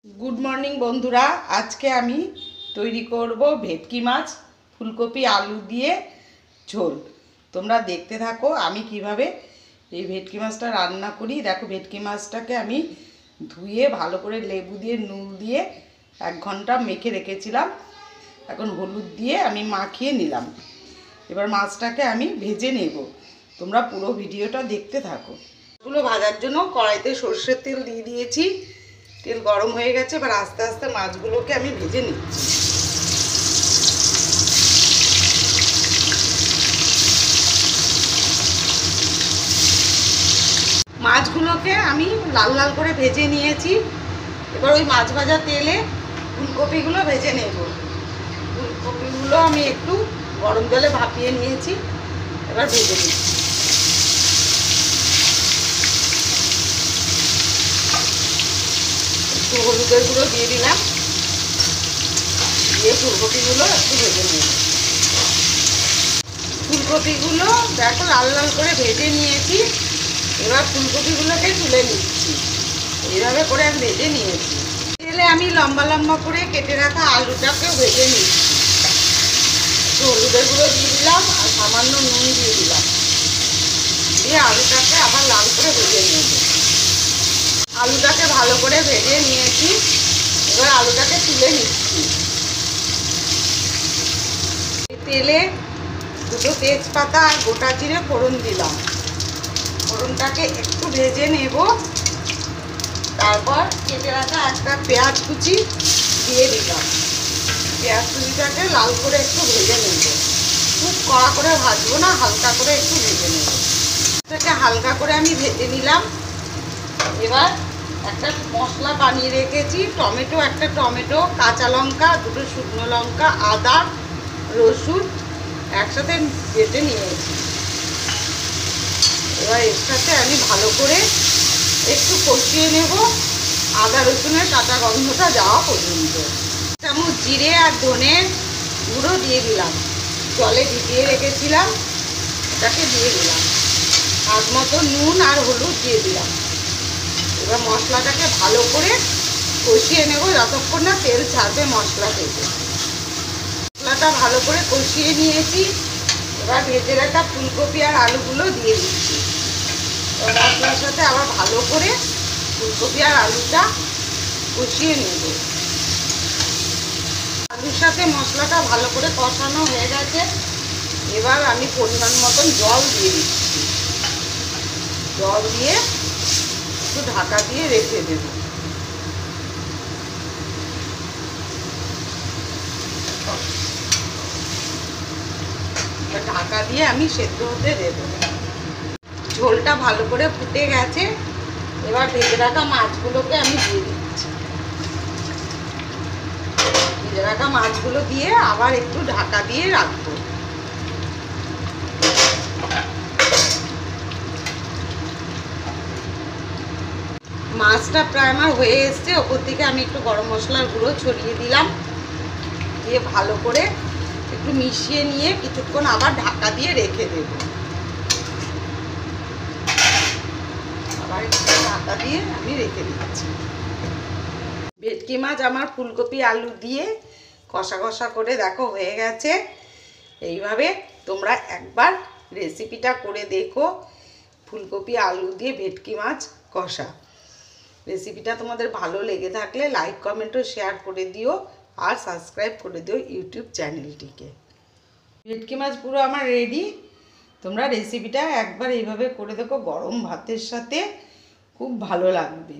Good morning बंधुरा आज के आमी तैरी करब भेटकी माछ फुलकपि आलू दिए झोल। तोमरा देखते थाको आमी किभाबे এই ভেটকি মাছটা রান্না করি। দেখো ভেটকি মাছটাকে আমি ধুয়ে ভালো করে লেবু দিয়ে নুন দিয়ে 1 ঘন্টা মেখে রেখেছিলাম। এখন হলুদ দিয়ে আমি মাখিয়ে নিলাম। এবার মাছটাকে আমি ভেজে নেব। তোমরা পুরো ভিডিওটা দেখতে থাকো। এগুলো ভাজার জন্য কড়াইতে সরষের তেল দিয়ে দিয়েছি। তেল গরম হয়ে গেছে। এবার আস্তে আস্তে মাছগুলোকে আমি ভেজে নিচ্ছি। মাছগুলোকে আমি লাল লাল করে ভেজে নিয়েছি। এবার ওই মাছ ভাজা তেলে ফুলকপিগুলো ভেজে নেব। ফুলকপিগুলো আমি একটু গরম জলে ভাপিয়ে নিয়েছি। এবার ভেজে নিচ্ছি। একটু হলুদের গুঁড়ো দিয়ে দিলাম, দিয়ে ফুলকপিগুলো একটু ভেজে নেব। ফুলকপিগুলো দেখো লাল লাল করে ভেজে নিয়েছি। এবার ফুলকপিগুলোকে তুলে নিচ্ছি। এইভাবে করে আমি ভেজে নিয়েছি। তেলে আমি লম্বা লম্বা করে কেটে রাখা আলুটাকেও ভেজে নিচ্ছি। একটু হলুদের গুঁড়ো দিয়ে দিলাম আর সামান্য নুন দিয়ে দিলাম, দিয়ে আলুটাকে আবার লাল করে ভেজে নেব। আলুটাকে ভালো করে ভেজে নিয়েছি। এবার আলুটাকে তুলে নিচ্ছি। তেলে 2 তেজপাতা আর গোটা জিরে ফোড়ন দিলাম। ফোড়নটাকে একটু ভেজে নেব। তারপর কেটে রাখা একটা পেঁয়াজ কুচি দিয়ে দিলাম। পেঁয়াজ কুচিটাকে লাল করে একটু ভেজে নেব। খুব কড়া করে ভাজবো না, হালকা করে একটু ভেজে নেব। এটাকে হালকা করে আমি ভেজে নিলাম। এবার একটা মশলা বানিয়ে রেখেছি। একটা টমেটো, কাঁচা লঙ্কা, 2 শুকনো লঙ্কা, আদা, রসুন একসাথে বেটে নিয়েছি। এবার এর সাথে আমি ভালো করে একটু কষিয়ে নেব, আদা রসুনের কাঁচা গন্ধটা যাওয়া পর্যন্ত। চামচ জিরে আর ধনের গুঁড়ো দিয়ে দিলাম। জলে ভিজিয়ে রেখেছিলাম, এটাকে দিয়ে দিলাম। স্বাদ মতো নুন আর হলুদ দিয়ে দিলাম। এবার মশলাটাকে ভালো করে কষিয়ে নেব যতক্ষণ না তেল ছাড়বে মশলা থেকে। মশলাটা ভালো করে কষিয়ে নিয়েছি। এবার ভেজে রাখা ফুলকপি আর আলুগুলো দিয়ে দিচ্ছি। মশলার সাথে আবার ভালো করে ফুলকপি আর আলুটা কষিয়ে নেব। আলুর সাথে মশলাটা ভালো করে কষানো হয়ে গেছে। এবার আমি পরিমাণ মতন জল দিয়ে দিচ্ছি। জল দিয়ে একটু ঢাকা দিয়ে রেখে দেব। ঢাকা দিয়ে আমি সেদ্ধ হতে দেব। ঝোলটা ভালো করে ফুটে গেছে। এবার ভেজে রাখা মাছগুলোকে আমি দিয়ে দিচ্ছি। ভেজে রাখা মাছগুলো দিয়ে আবার একটু ঢাকা দিয়ে রাখবো। মাছটা প্রায় আমার হয়ে এসছে। ওপর থেকে আমি একটু গরম মশলার গুঁড়ো ছড়িয়ে দিলাম, দিয়ে ভালো করে একটু মিশিয়ে নিয়ে কিছুক্ষণ আবার ঢাকা দিয়ে রেখে দেব। আবার একটু ঢাকা দিয়ে আমি রেখে দিচ্ছি। ভেটকি মাছ আমার ফুলকপি আলু দিয়ে কষা কষা করে দেখো হয়ে গেছে। এইভাবে তোমরা একবার রেসিপিটা করে দেখো, ফুলকপি আলু দিয়ে ভেটকি মাছ কষা। রেসিপিটা তোমাদের ভালো লেগে থাকলে লাইক কমেন্ট ও শেয়ার করে দিও আর সাবস্ক্রাইব করে দিও ইউটিউব চ্যানেলটিকে। ভেটকি মাছ পুরো আমার রেডি। তোমরা রেসিপিটা একবার এইভাবে করে দেখো, গরম ভাতের সাথে খুব ভালো লাগবে।